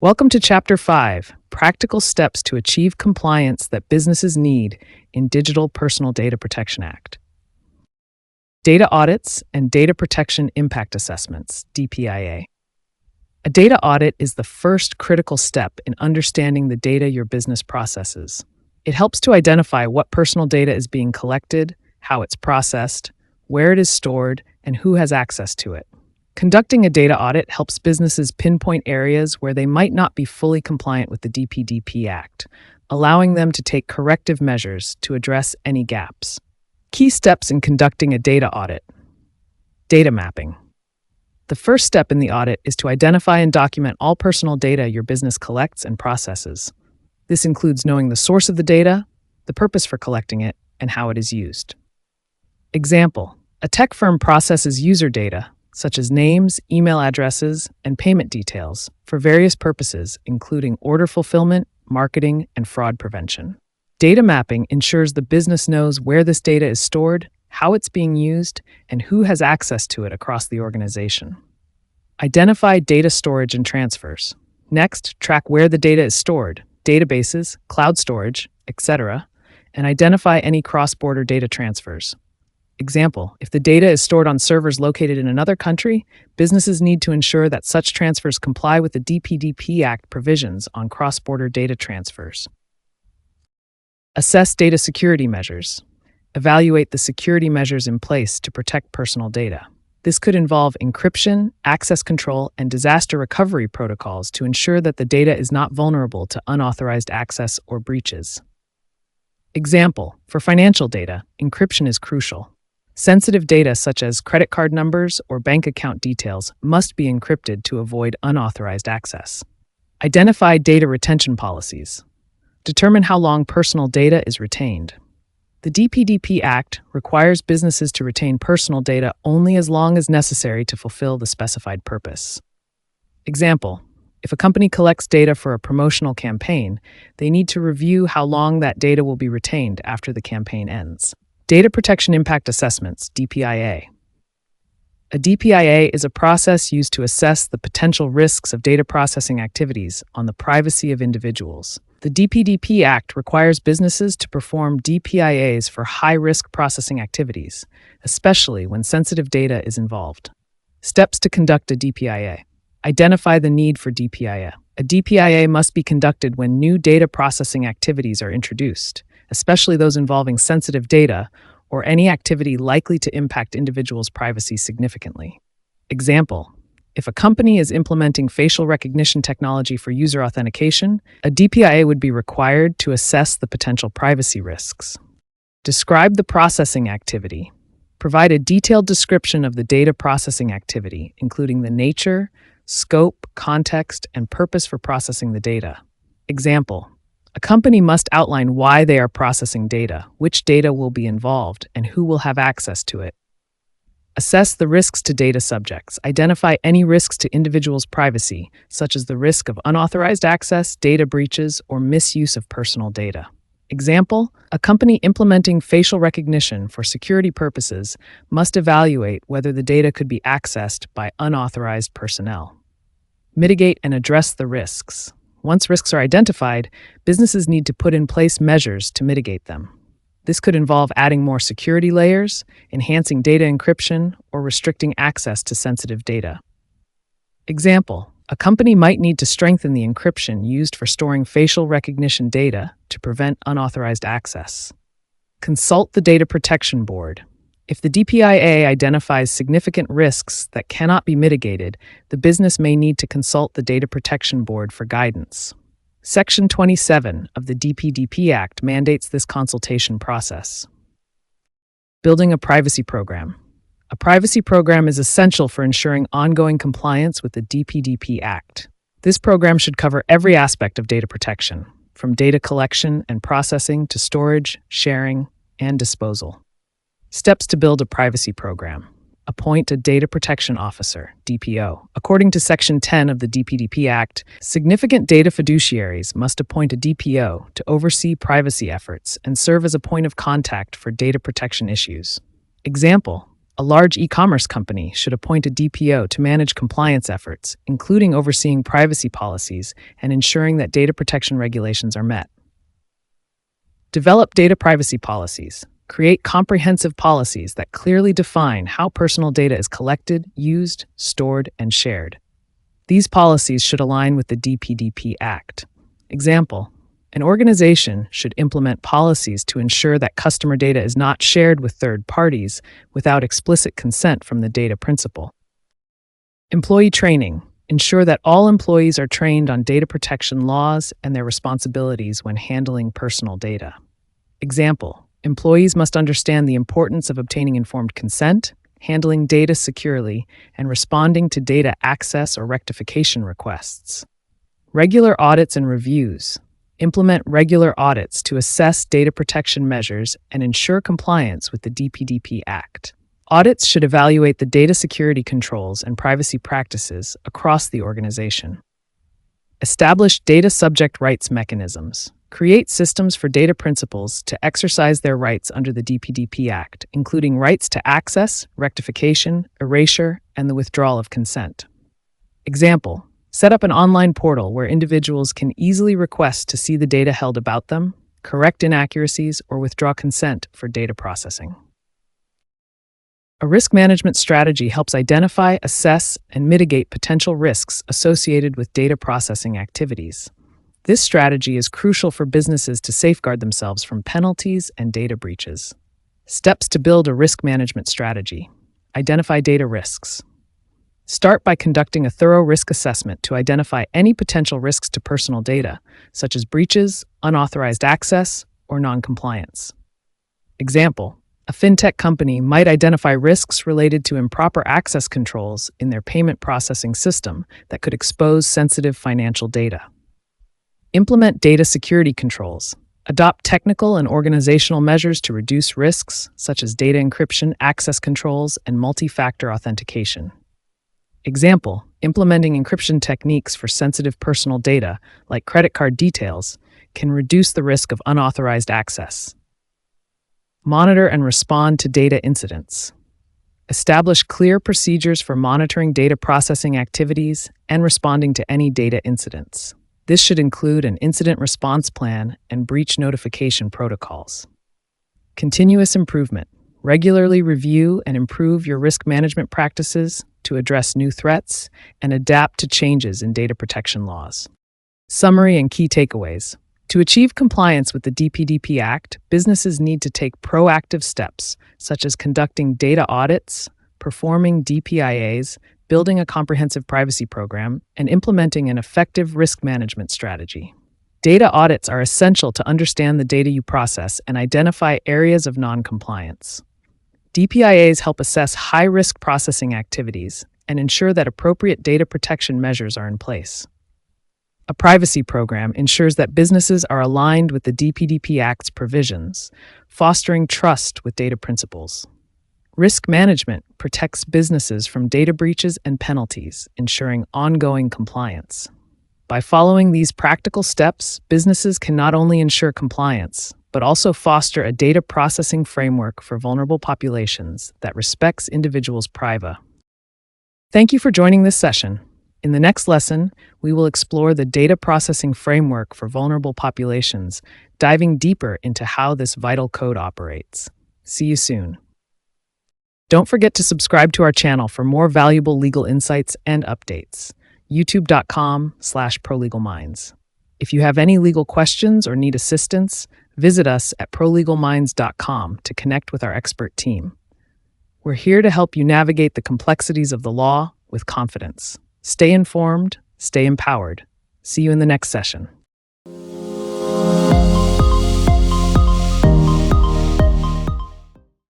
Welcome to Chapter 5, Practical Steps to Achieve Compliance That Businesses Need in Digital Personal Data Protection Act. Data Audits and Data Protection Impact Assessments, DPIA. A data audit is the first critical step in understanding the data your business processes. It helps to identify what personal data is being collected, how it's processed, where it is stored, and who has access to it. Conducting a data audit helps businesses pinpoint areas where they might not be fully compliant with the DPDP Act, allowing them to take corrective measures to address any gaps. Key steps in conducting a data audit. Data mapping. The first step in the audit is to identify and document all personal data your business collects and processes. This includes knowing the source of the data, the purpose for collecting it, and how it is used. Example: a tech firm processes user data, such as names, email addresses, and payment details, for various purposes, including order fulfillment, marketing, and fraud prevention. Data mapping ensures the business knows where this data is stored, how it's being used, and who has access to it across the organization. Identify data storage and transfers. Next, track where the data is stored, databases, cloud storage, etc., and identify any cross-border data transfers. Example: if the data is stored on servers located in another country, businesses need to ensure that such transfers comply with the DPDP Act provisions on cross-border data transfers. Assess data security measures. Evaluate the security measures in place to protect personal data. This could involve encryption, access control, and disaster recovery protocols to ensure that the data is not vulnerable to unauthorized access or breaches. Example: for financial data, encryption is crucial. Sensitive data such as credit card numbers or bank account details must be encrypted to avoid unauthorized access. Identify data retention policies. Determine how long personal data is retained. The DPDP Act requires businesses to retain personal data only as long as necessary to fulfill the specified purpose. Example: if a company collects data for a promotional campaign, they need to review how long that data will be retained after the campaign ends. Data Protection Impact Assessments, DPIA. A DPIA is a process used to assess the potential risks of data processing activities on the privacy of individuals. The DPDP Act requires businesses to perform DPIAs for high-risk processing activities, especially when sensitive data is involved. Steps to conduct a DPIA. Identify the need for DPIA. A DPIA must be conducted when new data processing activities are introduced, especially those involving sensitive data or any activity likely to impact individuals' privacy significantly. Example: if a company is implementing facial recognition technology for user authentication, a DPIA would be required to assess the potential privacy risks. Describe the processing activity. Provide a detailed description of the data processing activity, including the nature, scope, context, and purpose for processing the data. Example: a company must outline why they are processing data, which data will be involved, and who will have access to it. Assess the risks to data subjects. Identify any risks to individuals' privacy, such as the risk of unauthorized access, data breaches, or misuse of personal data. Example: a company implementing facial recognition for security purposes must evaluate whether the data could be accessed by unauthorized personnel. Mitigate and address the risks. Once risks are identified, businesses need to put in place measures to mitigate them. This could involve adding more security layers, enhancing data encryption, or restricting access to sensitive data. Example: a company might need to strengthen the encryption used for storing facial recognition data to prevent unauthorized access. Consult the Data Protection Board. If the DPIA identifies significant risks that cannot be mitigated, the business may need to consult the Data Protection Board for guidance. Section 27 of the DPDP Act mandates this consultation process. Building a privacy program. A privacy program is essential for ensuring ongoing compliance with the DPDP Act. This program should cover every aspect of data protection, from data collection and processing to storage, sharing, and disposal. Steps to build a privacy program. Appoint a Data Protection Officer, DPO. According to Section 10 of the DPDP Act, significant data fiduciaries must appoint a DPO to oversee privacy efforts and serve as a point of contact for data protection issues. Example: A large e-commerce company should appoint a DPO to manage compliance efforts, including overseeing privacy policies and ensuring that data protection regulations are met. Develop data privacy policies. Create comprehensive policies that clearly define how personal data is collected, used, stored, and shared. These policies should align with the DPDP Act. Example: an organization should implement policies to ensure that customer data is not shared with third parties without explicit consent from the data principal. Employee training. Ensure that all employees are trained on data protection laws and their responsibilities when handling personal data. Example: employees must understand the importance of obtaining informed consent, handling data securely, and responding to data access or rectification requests. Regular audits and reviews. Implement regular audits to assess data protection measures and ensure compliance with the DPDP Act. Audits should evaluate the data security controls and privacy practices across the organization. Establish data subject rights mechanisms. Create systems for data principals to exercise their rights under the DPDP Act, including rights to access, rectification, erasure, and the withdrawal of consent. Example: set up an online portal where individuals can easily request to see the data held about them, correct inaccuracies, or withdraw consent for data processing. A risk management strategy helps identify, assess, and mitigate potential risks associated with data processing activities. This strategy is crucial for businesses to safeguard themselves from penalties and data breaches. Steps to build a risk management strategy. Identify data risks. Start by conducting a thorough risk assessment to identify any potential risks to personal data, such as breaches, unauthorized access, or noncompliance. Example: a fintech company might identify risks related to improper access controls in their payment processing system that could expose sensitive financial data. Implement data security controls. Adopt technical and organizational measures to reduce risks, such as data encryption, access controls, and multi-factor authentication. Example: implementing encryption techniques for sensitive personal data, like credit card details, can reduce the risk of unauthorized access. Monitor and respond to data incidents. Establish clear procedures for monitoring data processing activities and responding to any data incidents. This should include an incident response plan and breach notification protocols. Continuous improvement. Regularly review and improve your risk management practices to address new threats and adapt to changes in data protection laws. Summary and key takeaways. To achieve compliance with the DPDP Act, businesses need to take proactive steps, such as conducting data audits, performing DPIAs, building a comprehensive privacy program, and implementing an effective risk management strategy. Data audits are essential to understand the data you process and identify areas of non-compliance. DPIAs help assess high-risk processing activities and ensure that appropriate data protection measures are in place. A privacy program ensures that businesses are aligned with the DPDP Act's provisions, fostering trust with data principles. Risk management protects businesses from data breaches and penalties, ensuring ongoing compliance. By following these practical steps, businesses can not only ensure compliance, but also foster a data processing framework for vulnerable populations that respects individuals' privacy. Thank you for joining this session. In the next lesson, we will explore the data processing framework for vulnerable populations, diving deeper into how this vital code operates. See you soon. Don't forget to subscribe to our channel for more valuable legal insights and updates. youtube.com/prolegalminds. If you have any legal questions or need assistance, visit us at prolegalminds.com to connect with our expert team. We're here to help you navigate the complexities of the law with confidence. Stay informed, stay empowered. See you in the next session.